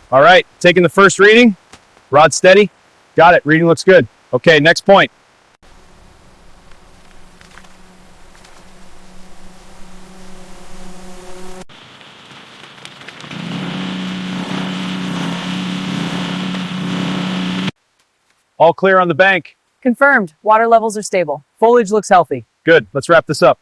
All right, taking the first reading. Rod steady. Got it, reading looks good. Okay, next point. All clear on the bank. Confirmed. Water levels are stable. Foliage looks healthy. Good, let's wrap this up.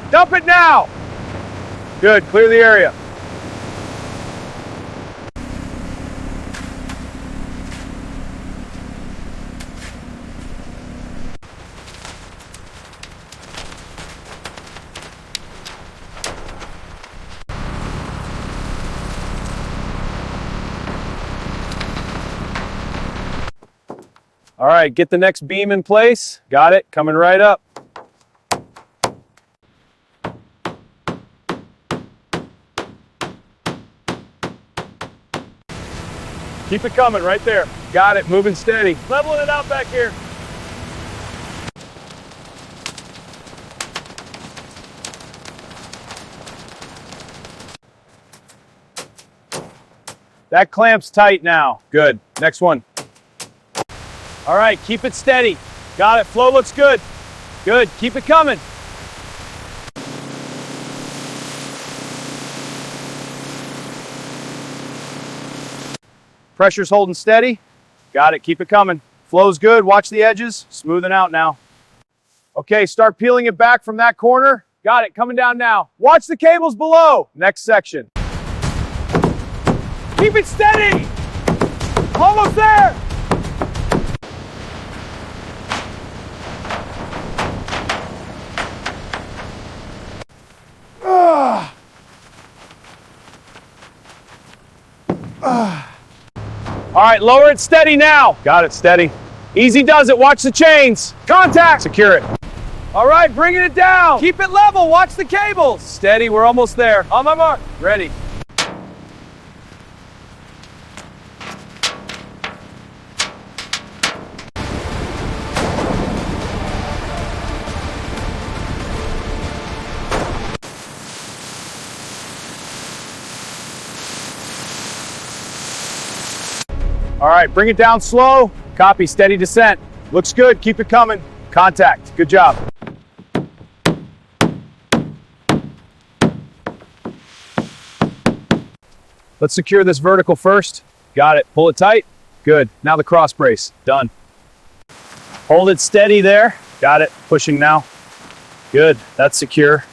Dump it now! Good, clear the area. All right, get the next beam in place. Got it, coming right up. Keep it coming right there. Got it, moving steady. Leveling it out back here. That clamp's tight now. Good, next one. All right, keep it steady. Got it, flow looks good. Good, keep it coming. Pressure's holding steady. Got it, keep it coming. Flow's good, watch the edges. Smoothing out now. Okay, start peeling it back from that corner. Got it, coming down now. Watch the cables below. Next section. Keep it steady. Almost there. All right, lower it steady now. Got it, steady. Easy does it, watch the chains. Contact, secure it. All right, bringing it down. Keep it level, watch the cables. Steady, we're almost there. On my mark, ready. All right, bring it down slow. Copy, steady descent. Looks good, keep it coming. Contact, good job. Let's secure this vertical first. Got it, pull it tight. Good, now the cross brace, done. Hold it steady there. Got it, pushing now. Good, that's secure.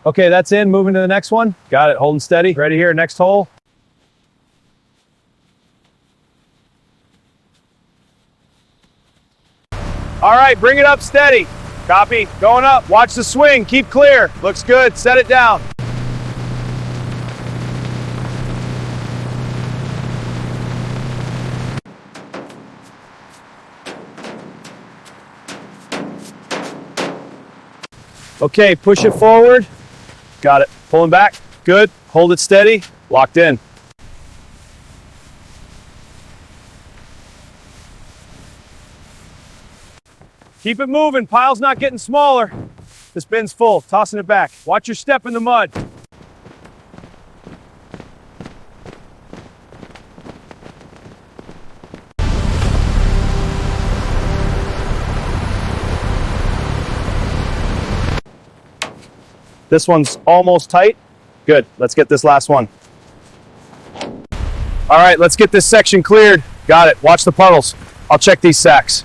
Okay, that's in, moving to the next one. Got it, holding steady. Ready here, next hole. All right, bring it up steady. Copy. Going up. Watch the swing. Keep clear. Looks good. Set it down. Okay, push it forward. Got it. Pulling back. Good. Hold it steady. Locked in. Keep it moving. Pile's not getting smaller. This bin's full. Tossing it back. Watch your step in the mud. This one's almost tight. Good. Let's get this last one. All right, let's get this section cleared. Got it. Watch the puddles. I'll check these sacks.